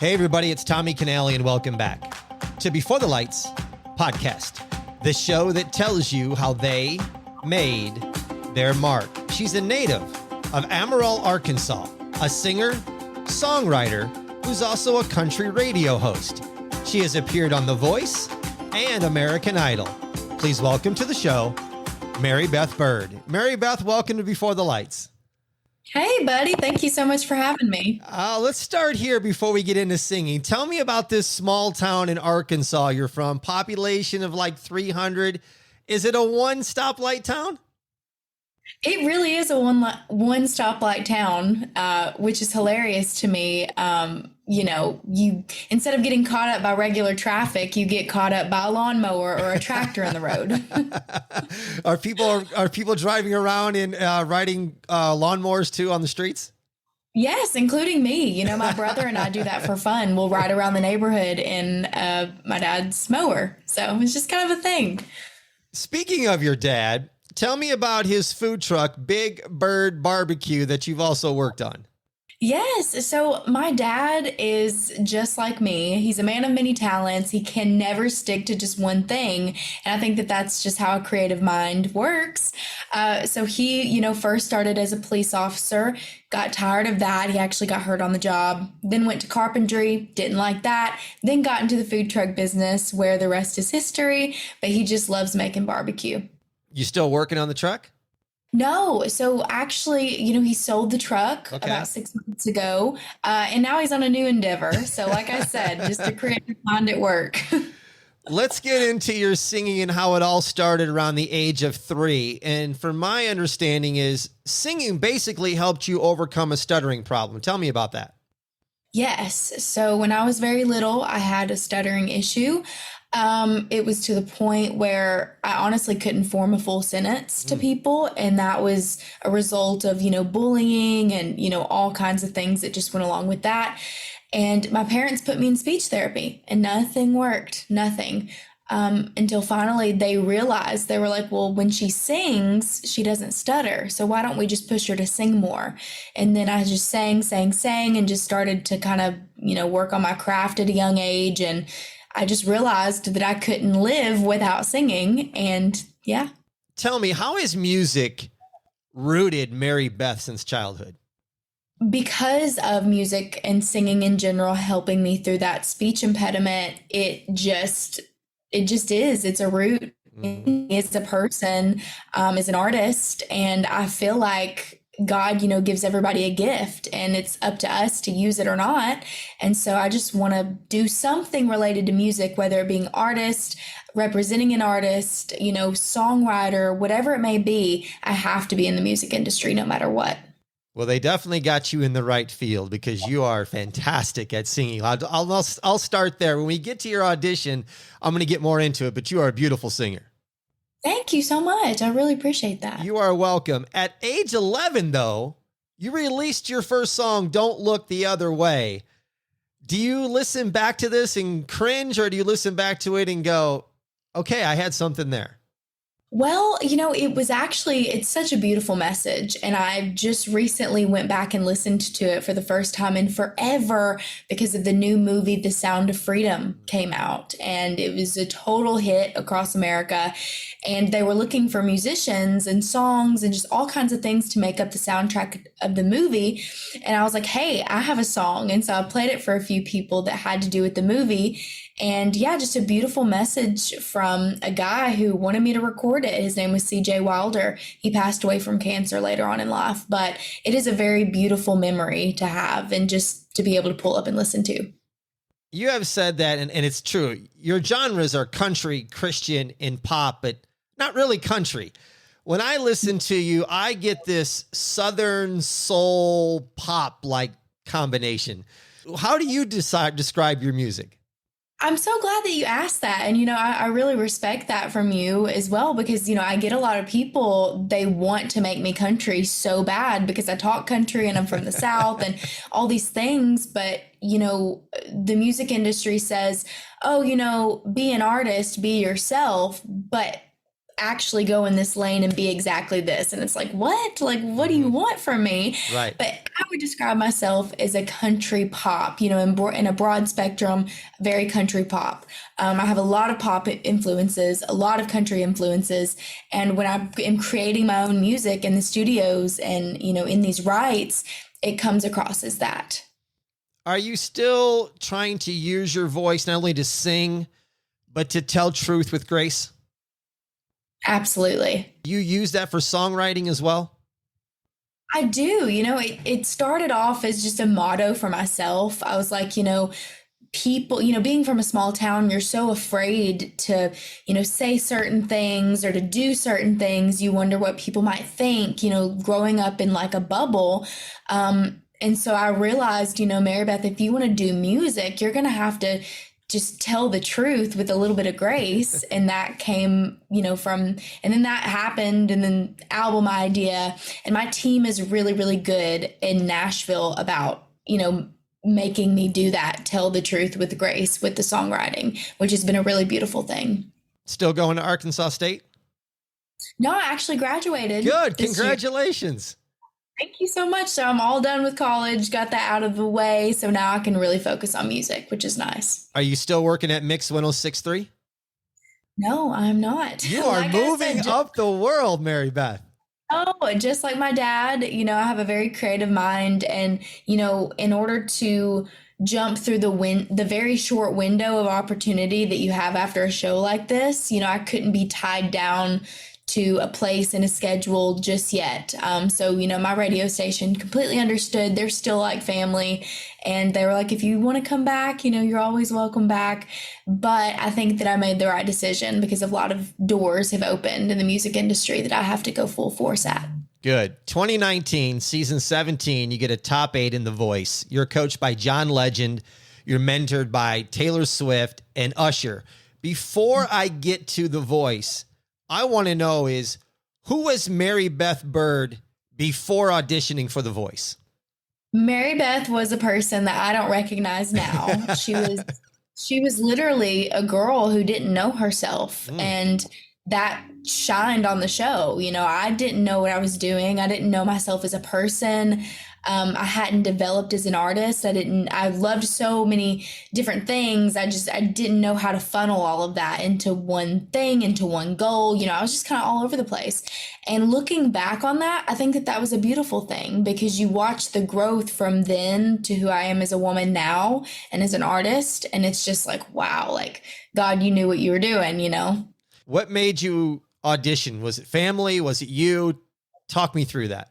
Hey, everybody, it's Tommy Canale, and welcome back to Before the Lights podcast, the show that tells you how they made their mark. She's a native of Armorel, Arkansas, a singer, songwriter, who's also a country radio host. She has appeared on The Voice and American Idol. Please welcome to the show, Marybeth Byrd. Marybeth, welcome to Before the Lights. Hey, buddy. Thank you so much for having me. Let's start here before we get into singing. Tell me about this small town in Arkansas you're from. Population of like 300. Is it a one stoplight town? It really is a one stoplight town, which is hilarious to me. You instead of getting caught up by regular traffic, you get caught up by a lawnmower or a tractor in the road. Are people driving around and riding lawnmowers too on the streets? Yes, including me. You know, my brother and I do that for fun. We'll ride around the neighborhood in my dad's mower. So it's just kind of a thing. Speaking of your dad, tell me about his food truck, Big Bird Barbecue, that you've also worked on. Yes. So my dad is just like me. He's a man of many talents. He can never stick to just one thing. And I think that that's just how a creative mind works. So he, first started as a police officer, got tired of that. He actually got hurt on the job, then went to carpentry, didn't like that, then got into the food truck business where the rest is history. But he just loves making barbecue. You still working on the truck? No. So actually, he sold the truck about 6 months ago. And now he's on a new endeavor. So like I said, just a creative mind at work. Let's get into your singing and how it all started around the age of 3. And from my understanding is singing basically helped you overcome a stuttering problem. Tell me about that. Yes. So when I was very little, I had a stuttering issue. It was to the point where I honestly couldn't form a full sentence to people. And that was a result of, bullying and, all kinds of things that just went along with that. And my parents put me in speech therapy and nothing worked, nothing. Until finally they realized, they were like, well, when she sings, she doesn't stutter. So why don't we just push her to sing more? And then I just sang and just started to kind of, work on my craft at a young age. And I just realized that I couldn't live without singing. And yeah. Tell me, how has music rooted Marybeth since childhood? Because of music and singing in general helping me through that speech impediment, it just is. It's a root. It's a person, as an artist. And I feel like God, gives everybody a gift and it's up to us to use it or not. And so I just want to do something related to music, whether it being artist, representing an artist, songwriter, whatever it may be. I have to be in the music industry no matter what. Well, they definitely got you in the right field because you are fantastic at singing. I'll start there. When we get to your audition, I'm going to get more into it, but you are a beautiful singer. Thank you so much. I really appreciate that. You are welcome. At age 11, though, you released your first song, Don't Look the Other Way. Do you listen back to this and cringe, or do you listen back to it and go, okay, I had something there? Well, it's such a beautiful message. And I just recently went back and listened to it for the first time in forever because of the new movie, The Sound of Freedom, came out. And it was a total hit across America. And they were looking for musicians and songs and just all kinds of things to make up the soundtrack of the movie. And I was like, hey, I have a song. And so I played it for a few people that had to do with the movie. And yeah, just a beautiful message from a guy who wanted me to record it. His name was CJ Wilder. He passed away from cancer later on in life, but it is a very beautiful memory to have and just to be able to pull up and listen to. You have said that, and it's true. Your genres are country, Christian, and pop, but not really country. When I listen to you, I get this Southern soul pop like combination. How do you describe your music? I'm so glad that you asked that. And, I really respect that from you as well, because, I get a lot of people, they want to make me country so bad because I talk country and I'm from the South and all these things. But, the music industry says, oh, be an artist, be yourself. But actually go in this lane and be exactly this. And it's like, what? Like, what do you want from me? Right. But I would describe myself as a country pop, in a broad spectrum, very country pop. I have a lot of pop influences, a lot of country influences. And when I am creating my own music in the studios and, in these writes, it comes across as that. Are you still trying to use your voice not only to sing, but to tell truth with grace? Absolutely. You use that for songwriting as well? I do. It started off as just a motto for myself. I was like, people, being from a small town, you're so afraid to, say certain things or to do certain things. You wonder what people might think, growing up in like a bubble. And so I realized, Marybeth, if you want to do music, you're going to have to just tell the truth with a little bit of grace. And that came, and then that happened, and then album idea. And my team is really, really good in Nashville about, making me do that, tell the truth with grace with the songwriting, which has been a really beautiful thing. Still going to Arkansas State? No, I actually graduated. Good. Congratulations. Thank you so much. So I'm all done with college, got that out of the way. So now I can really focus on music, which is nice. Are you still working at Mix 106.3? No, I'm not. You are moving up the world, Marybeth. Oh, just like my dad, I have a very creative mind. And, in order to jump through the very short window of opportunity that you have after a show like this, I couldn't be tied down to a place and a schedule just yet. So, my radio station completely understood. They're still like family. And they were like, if you want to come back, you're always welcome back. But I think that I made the right decision because a lot of doors have opened in the music industry that I have to go full force at. Good. 2019, season 17, you get a top 8 in The Voice. You're coached by John Legend. You're mentored by Taylor Swift and Usher. Before I get to The Voice, I want to know is, who was Marybeth Byrd before auditioning for The Voice? Marybeth was a person that I don't recognize now. She was literally a girl who didn't know herself, and that shined on the show. I didn't know what I was doing. I didn't know myself as a person. I hadn't developed as an artist. I loved so many different things. I didn't know how to funnel all of that into one thing, into one goal. I was just kind of all over the place. And looking back on that, I think that was a beautiful thing because you watch the growth from then to who I am as a woman now and as an artist. And it's just like, wow, like God, you knew what you were doing, What made you audition? Was it family? Was it you? Talk me through that.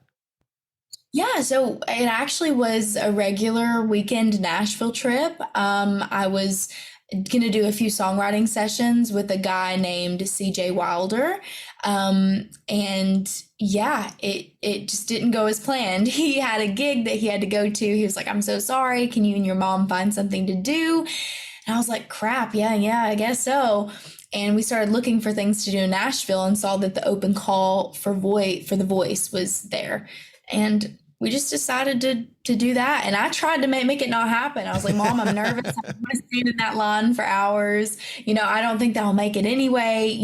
Yeah, so it actually was a regular weekend Nashville trip. I was going to do a few songwriting sessions with a guy named CJ Wilder. And yeah, it just didn't go as planned. He had a gig that he had to go to. He was like, I'm so sorry. Can you and your mom find something to do? And I was like, crap. Yeah, I guess so. And we started looking for things to do in Nashville and saw that the open call for The Voice was there. And we just decided to do that. And I tried to make it not happen. I was like, Mom, I'm nervous. I'm going to stand in that line for hours. I don't think that'll make it anyway,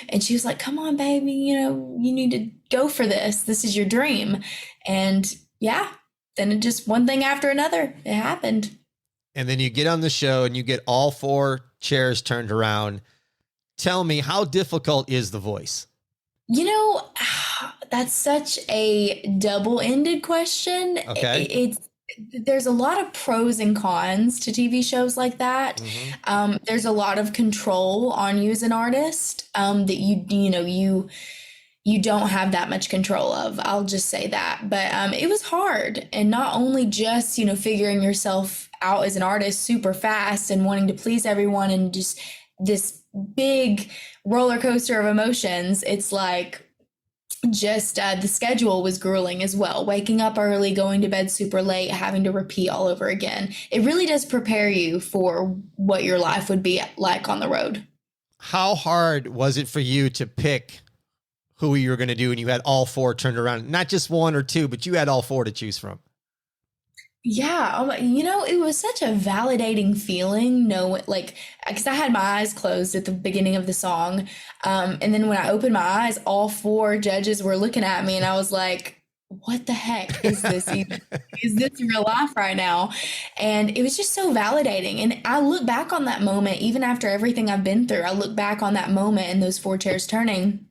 And she was like, come on, baby, you need to go for this. This is your dream. And yeah, then it just one thing after another, it happened. And then you get on the show and you get all 4 chairs turned around. Tell me, how difficult is The Voice? That's such a double-ended question. Okay. There's a lot of pros and cons to TV shows like that. Mm-hmm. There's a lot of control on you as an artist that you don't have that much control of. I'll just say that. But it was hard, and not only just figuring yourself out as an artist super fast and wanting to please everyone and just this big roller coaster of emotions. It's like just the schedule was grueling as well. Waking up early, going to bed super late, having to repeat all over again. It really does prepare you for what your life would be like on the road. How hard was it for you to pick who you were going to do and you had all 4 turned around? Not just 1 or 2, but you had all 4 to choose from. Yeah, it was such a validating feeling, like, because I had my eyes closed at the beginning of the song. And then when I opened my eyes, all four judges were looking at me, and I was like, what the heck is this even? Is this real life right now? And it was just so validating. And I look back on that moment, even after everything I've been through, I look back on that moment and those four chairs turning.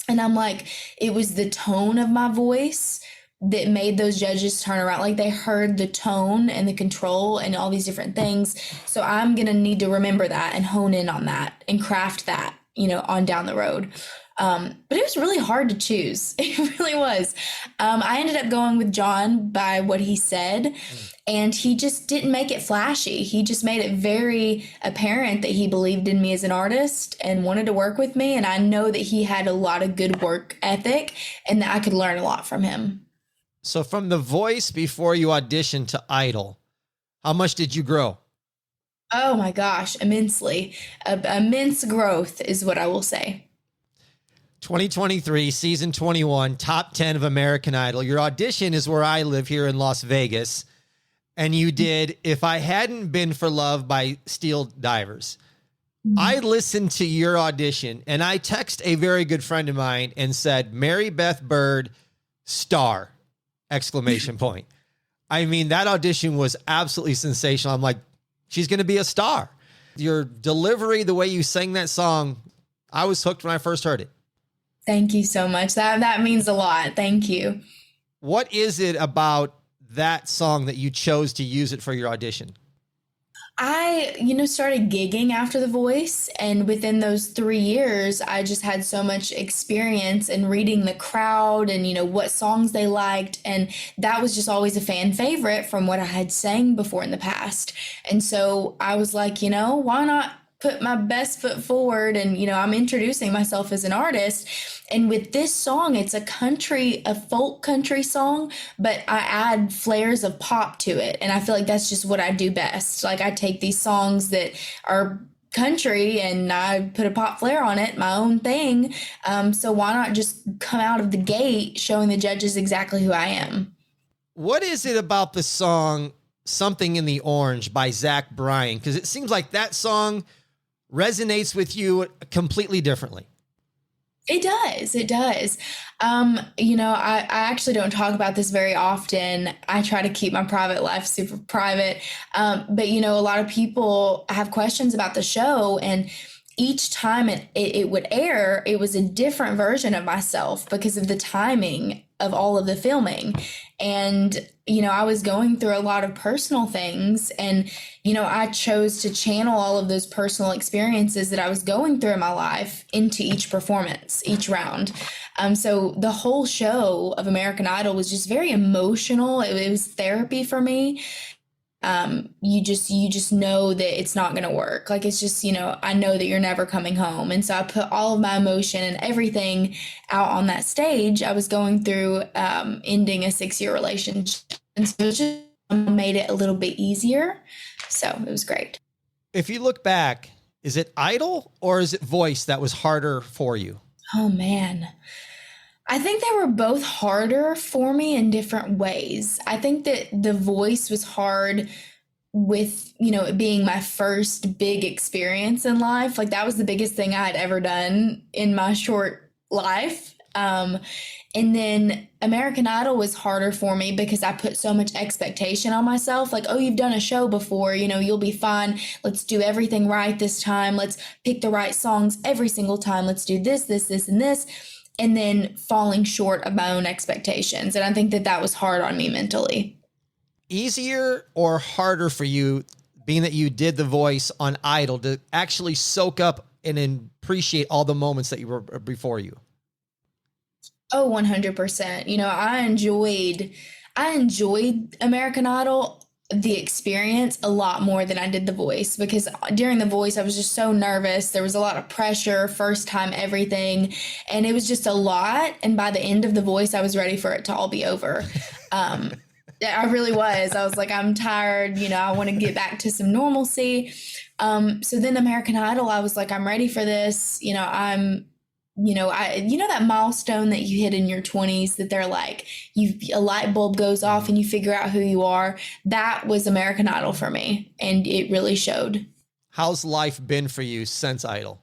And I'm like, it was the tone of my voice that made those judges turn around. Like they heard the tone and the control and all these different things. So I'm going to need to remember that and hone in on that and craft that, on down the road. But it was really hard to choose. It really was. I ended up going with John by what he said, and he just didn't make it flashy. He just made it very apparent that he believed in me as an artist and wanted to work with me. And I know that he had a lot of good work ethic and that I could learn a lot from him. So from The Voice before you auditioned to Idol, how much did you grow? Oh my gosh, immensely. Immense growth is what I will say. 2023, season 21, top 10 of American Idol. Your audition is where I live here in Las Vegas. And you did If I Hadn't Been for Love by Steel Divers. I listened to your audition and I text a very good friend of mine and said, Marybeth Byrd, star, exclamation point. I mean, that audition was absolutely sensational. I'm like, she's going to be a star. Your delivery, the way you sang that song, I was hooked when I first heard it. Thank you so much. That means a lot. Thank you. What is it about that song that you chose to use it for your audition? I, started gigging after The Voice, and within those 3 years, I just had so much experience in reading the crowd and, what songs they liked. And that was just always a fan favorite from what I had sang before in the past. And so I was like, why not put my best foot forward? And, I'm introducing myself as an artist. And with this song, it's a folk country song, but I add flares of pop to it. And I feel like that's just what I do best. Like I take these songs that are country and I put a pop flair on it, my own thing. So why not just come out of the gate showing the judges exactly who I am? What is it about the song Something in the Orange by Zach Bryan? Because it seems like that song resonates with you completely differently. It does. It does. I actually don't talk about this very often. I try to keep my private life super private. But, a lot of people have questions about the show, and each time it would air, it was a different version of myself because of the timing of all of the filming. And, I was going through a lot of personal things, and, I chose to channel all of those personal experiences that I was going through in my life into each performance, each round. So the whole show of American Idol was just very emotional. It was therapy for me. You just know that it's not going to work. Like, it's just, I know that you're never coming home. And so I put all of my emotion and everything out on that stage. I was going through, ending a 6-year relationship. And so it just made it a little bit easier. So it was great. If you look back, is it Idol or is it Voice that was harder for you? Oh man. I think they were both harder for me in different ways. I think that The Voice was hard with, it being my first big experience in life. Like that was the biggest thing I had ever done in my short life. And then American Idol was harder for me because I put so much expectation on myself. Like, oh, you've done a show before, you'll be fine. Let's do everything right this time. Let's pick the right songs every single time. Let's do this, this, this, and this. And then falling short of my own expectations. And I think that was hard on me mentally. Easier or harder for you, being that you did The Voice on Idol, to actually soak up and appreciate all the moments that you were before you? Oh, 100%. I enjoyed American Idol, the experience, a lot more than I did The Voice, because during The Voice I was just so nervous. There was a lot of pressure, first time everything, and it was just a lot. And by the end of The Voice, I was ready for it to all be over. I really was. I was like, I'm tired. I want to get back to some normalcy. So then American Idol, I was like, I'm ready for this. you know that milestone that you hit in your 20s that they're like, a light bulb goes off and you figure out who you are. That was American Idol for me, and it really showed. How's life been for you since Idol?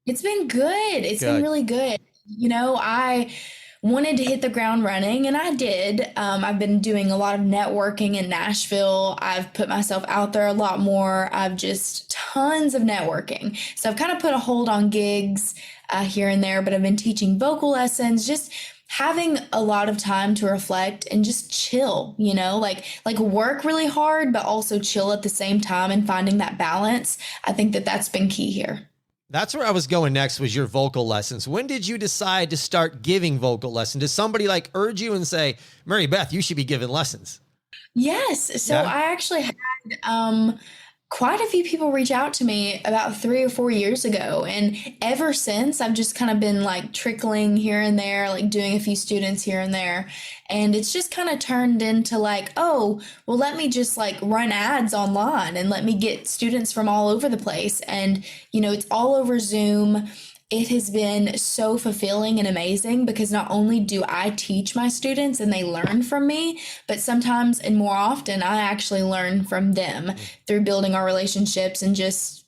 It's been good. It's been Good. really good. I wanted to hit the ground running, and I did. I've been doing a lot of networking in Nashville. I've put myself out there a lot more. I've just tons of networking. So I've kind of put a hold on gigs here and there, but I've been teaching vocal lessons, just having a lot of time to reflect and just chill, like work really hard, but also chill at the same time and finding that balance. I think that that's been key here. That's where I was going next, was your vocal lessons. When did you decide to start giving vocal lessons? Did somebody like urge you and say, Marybeth, you should be giving lessons? Yes. So Yeah. I actually had quite a few people reach out to me about 3 or 4 years ago. And ever since, I've just kind of been like trickling here and there, like doing a few students here and there. And it's just kind of turned into like, oh, well, let me just like run ads online and let me get students from all over the place. And, it's all over Zoom. It has been so fulfilling and amazing because not only do I teach my students and they learn from me, but sometimes and more often I actually learn from them through building our relationships and just,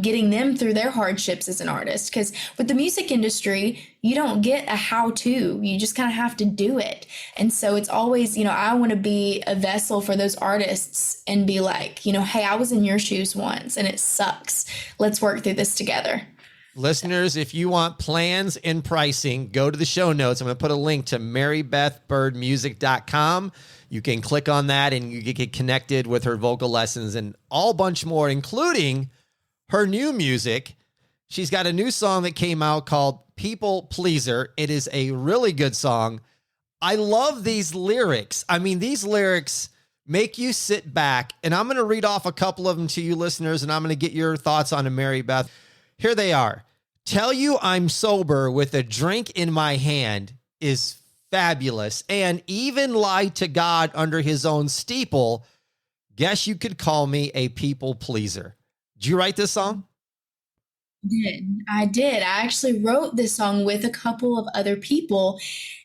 getting them through their hardships as an artist. Because with the music industry, you don't get a how-to, you just kind of have to do it. And so it's always, I want to be a vessel for those artists and be like, hey, I was in your shoes once and it sucks. Let's work through this together. Listeners, if you want plans and pricing, go to the show notes. I'm going to put a link to marybethbirdmusic.com. You can click on that and you can get connected with her vocal lessons and all bunch more, including her new music. She's got a new song that came out called People Pleaser. It is a really good song. I love these lyrics. I mean, these lyrics make you sit back, and I'm going to read off a couple of them to you listeners, and I'm going to get your thoughts on it, Marybeth. Here they are. Tell you I'm sober with a drink in my hand is fabulous. And even lie to God under his own steeple. Guess you could call me a people pleaser. Did you write this song? I did. I actually wrote this song with a couple of other people.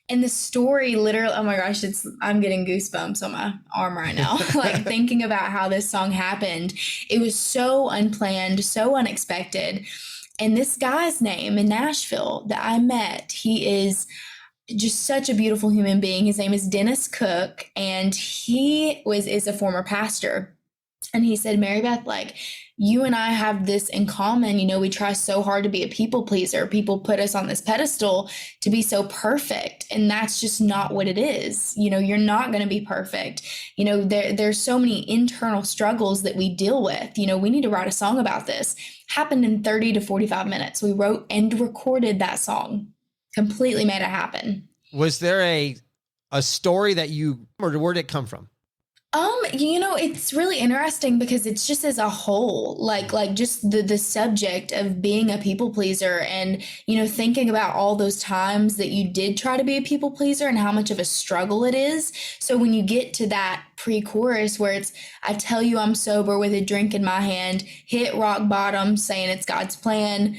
And the story literally, oh my gosh, I'm getting goosebumps on my arm right now. Like thinking about how this song happened. It was so unplanned, so unexpected. And this guy's name in Nashville that I met, he is just such a beautiful human being. His name is Dennis Cook, and he is a former pastor. And he said, Marybeth, like, you and I have this in common. We try so hard to be a people pleaser. People put us on this pedestal to be so perfect. And that's just not what it is. You're not going to be perfect. There's so many internal struggles that we deal with. We need to write a song about this. Happened in 30 to 45 minutes. We wrote and recorded that song. Completely made it happen. Was there a story that or where did it come from? It's really interesting because it's just as a whole, like just the subject of being a people pleaser and, thinking about all those times that you did try to be a people pleaser and how much of a struggle it is. So when you get to that pre-chorus where it's, I tell you I'm sober with a drink in my hand, hit rock bottom, saying it's God's plan,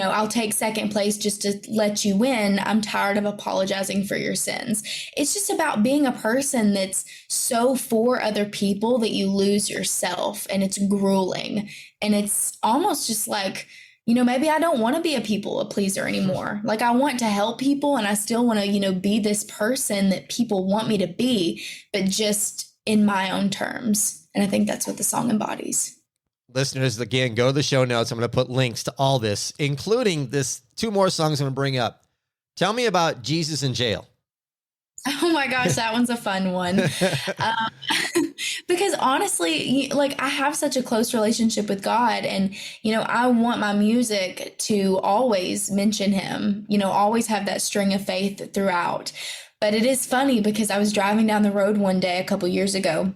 I'll take second place just to let you win. I'm tired of apologizing for your sins. It's just about being a person that's so for other people that you lose yourself, and it's grueling. And it's almost just like, maybe I don't want to be a pleaser anymore. Like I want to help people and I still want to, be this person that people want me to be, but just in my own terms. And I think that's what the song embodies. Listeners, again, go to the show notes. I'm going to put links to all this, including this 2 more songs I'm going to bring up. Tell me about Jesus in Jail. Oh my gosh, that one's a fun one. Because honestly, like I have such a close relationship with God, and, I want my music to always mention him, always have that string of faith throughout. But it is funny because I was driving down the road one day a couple years ago,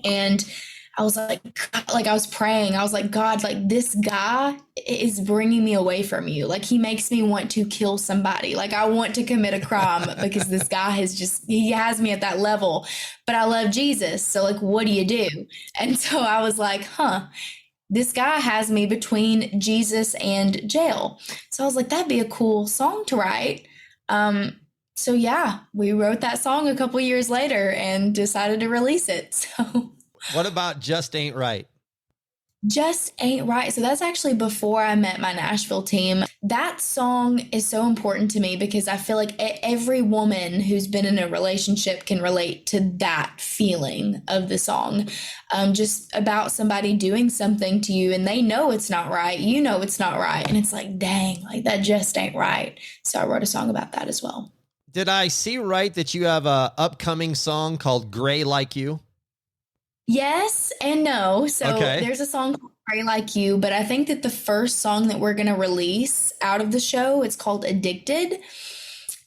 and I was like I was praying. I was like, God, like this guy is bringing me away from you. Like he makes me want to kill somebody. Like I want to commit a crime because this guy he has me at that level, but I love Jesus. So like, what do you do? And so I was like, this guy has me between Jesus and jail. So I was like, that'd be a cool song to write. So yeah, we wrote that song a couple years later and decided to release it. So What about Just Ain't Right? Just Ain't Right. So that's actually before I met my Nashville team. That song is so important to me because I feel like every woman who's been in a relationship can relate to that feeling of the song. Just about somebody doing something to you and they know it's not right. You know it's not right. And it's like, dang, like that just ain't right. So I wrote a song about that as well. Did I see right that you have a upcoming song called Gray Like You? Yes and no. So Okay. there's a song called Pray Like You, but I think that the first song that we're going to release out of the show, it's called Addicted.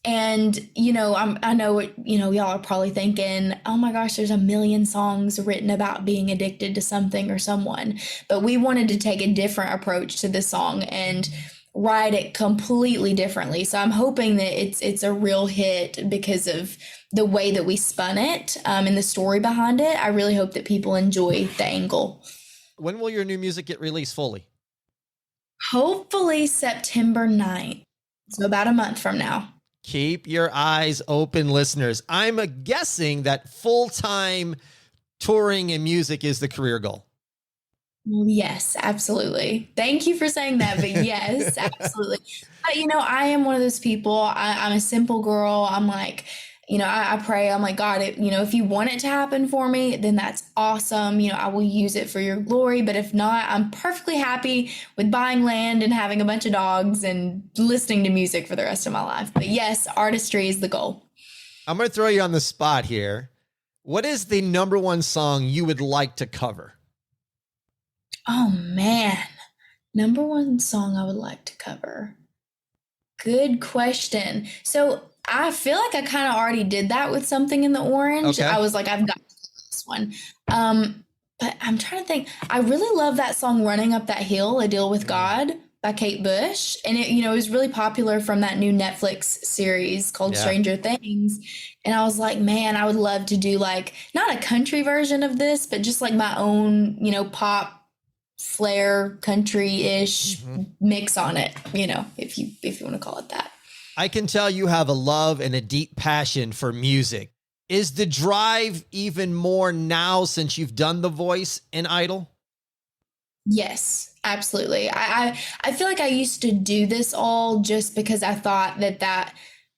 And, I know, y'all are probably thinking, oh my gosh, there's a million songs written about being addicted to something or someone. But we wanted to take a different approach to this song and write it completely differently. So I'm hoping that it's a real hit because of the way that we spun it and the story behind it. I really hope that people enjoy the angle. When will your new music get released fully? Hopefully September 9th. So about a month from now. Keep your eyes open, listeners. I'm guessing that full-time touring and music is the career goal. Yes, absolutely. Thank you for saying that. But yes, absolutely. But, I am one of those people. I'm a simple girl. I'm like, I pray. I'm like, God, if you want it to happen for me, then that's awesome. I will use it for your glory. But if not, I'm perfectly happy with buying land and having a bunch of dogs and listening to music for the rest of my life. But yes, artistry is the goal. I'm going to throw you on the spot here. What is the number one song you would like to cover? Oh, man. Number one song I would like to cover. Good question. So I feel like I kind of already did that with Something in the Orange. Okay. I was like, I've got this one. But I'm trying to think. I really love that song Running Up That Hill, A Deal with God by Kate Bush. And it was really popular from that new Netflix series called Stranger Things. And I was like, man, I would love to do like, not a country version of this, but just like my own, pop flair country-ish mix on it, if you want to call it that. I can tell you have a love and a deep passion for music. Is the drive even more now since you've done The Voice and Idol? Yes, absolutely. I feel like I used to do this all just because I thought that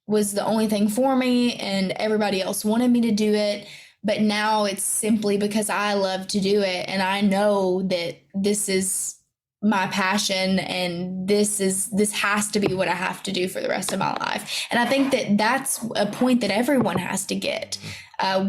was the only thing for me and everybody else wanted me to do it. But now it's simply because I love to do it. And I know that this is my passion and this has to be what I have to do for the rest of my life. And I think that that's a point that everyone has to get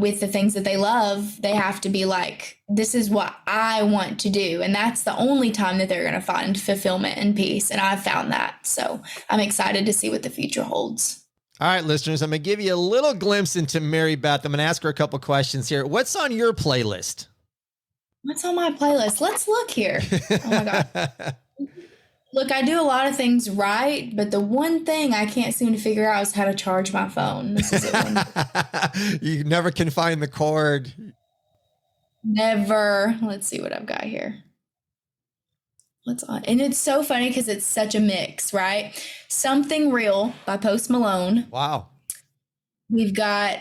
with the things that they love. They have to be like, this is what I want to do. And that's the only time that they're going to find fulfillment and peace. And I've found that. So I'm excited to see what the future holds. All right, listeners, I'm going to give you a little glimpse into Marybeth. I'm going to ask her a couple questions here. What's on your playlist? What's on my playlist? Let's look here. Oh my God. Look, I do a lot of things right, but the one thing I can't seem to figure out is how to charge my phone. This is it. You never can find the cord. Never. Let's see what I've got here. What's on? And it's so funny because it's such a mix, right? Something Real by Post Malone. Wow. We've got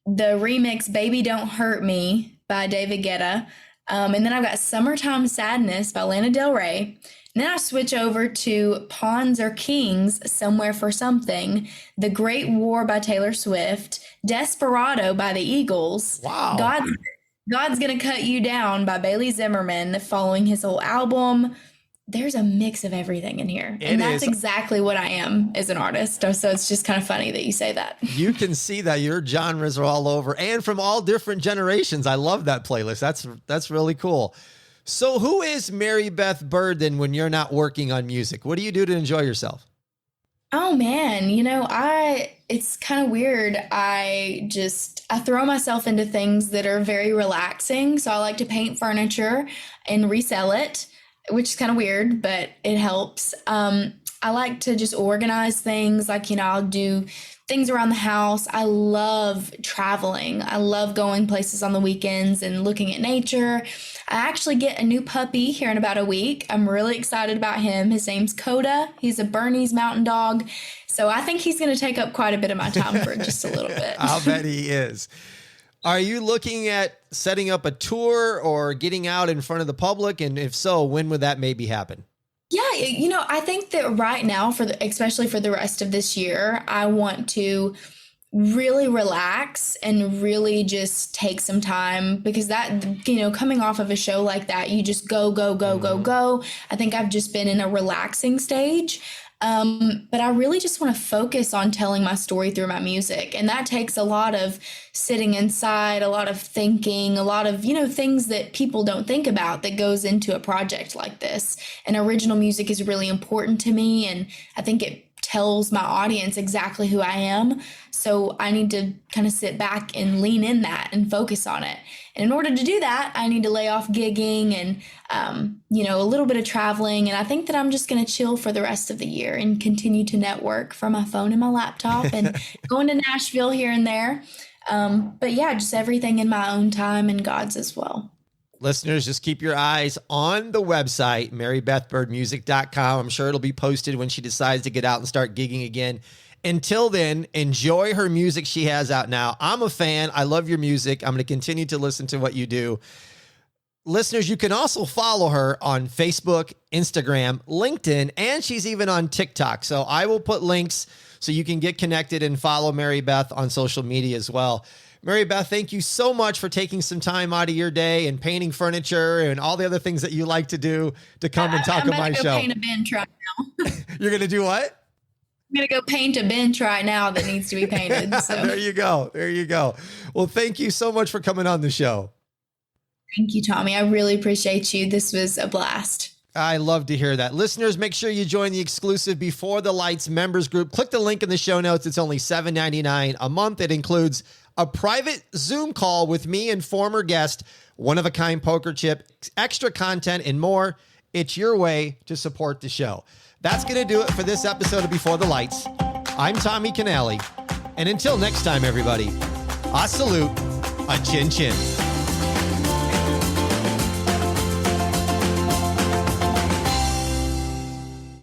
the remix Baby Don't Hurt Me by David Guetta. And then I've got Summertime Sadness by Lana Del Rey. And then I switch over to Pawns Are Kings, Somewhere for Something, The Great War by Taylor Swift, Desperado by the Eagles. Wow. God's Gonna Cut You Down by Bailey Zimmerman, following his whole album. There's a mix of everything in here. And that's exactly what I am as an artist. So it's just kind of funny that you say that. You can see that your genres are all over and from all different generations. I love that playlist. That's really cool. So who is Marybeth Byrd then when you're not working on music? What do you do to enjoy yourself? Oh man, it's kind of weird. I throw myself into things that are very relaxing. So I like to paint furniture and resell it, which is kind of weird, but it helps. I like to just organize things. Like, I'll do things around the house. I love traveling. I love going places on the weekends and looking at nature. I actually get a new puppy here in about a week. I'm really excited about him. His name's Coda. He's a Bernese mountain dog. So I think he's going to take up quite a bit of my time for just a little bit. I'll bet he is. Are you looking at setting up a tour or getting out in front of the public? And if so, when would that maybe happen? Yeah, I think that right now, especially for the rest of this year, I want to really relax and really just take some time, because that, coming off of a show like that, you just go, go, go, go, go. I think I've just been in a relaxing stage. But I really just want to focus on telling my story through my music. And that takes a lot of sitting inside, a lot of thinking, a lot of, things that people don't think about that goes into a project like this. And original music is really important to me. And I think it tells my audience exactly who I am. So I need to kind of sit back and lean in that and focus on it. And in order to do that, I need to lay off gigging and, a little bit of traveling. And I think that I'm just going to chill for the rest of the year and continue to network from my phone and my laptop and going to Nashville here and there. But yeah, just everything in my own time and God's as well. Listeners, just keep your eyes on the website, marybethbirdmusic.com. I'm sure it'll be posted when she decides to get out and start gigging again. Until then, enjoy her music she has out now. I'm a fan. I love your music. I'm going to continue to listen to what you do. Listeners, you can also follow her on Facebook, Instagram, LinkedIn, and she's even on TikTok. So I will put links so you can get connected and follow Marybeth on social media as well. Marybeth, thank you so much for taking some time out of your day and painting furniture and all the other things that you like to do to come and talk on my show. I'm going to go paint a bench right now. You're going to do what? I'm going to go paint a bench right now that needs to be painted. So. There you go. There you go. Well, thank you so much for coming on the show. Thank you, Tommy. I really appreciate you. This was a blast. I love to hear that. Listeners, make sure you join the exclusive Before the Lights members group. Click the link in the show notes. It's only $7.99 a month. It includes a private Zoom call with me and former guest, one-of-a-kind poker chip, extra content, and more. It's your way to support the show. That's going to do it for this episode of Before the Lights. I'm Tommy Canale. And until next time, everybody, I salute a chin chin.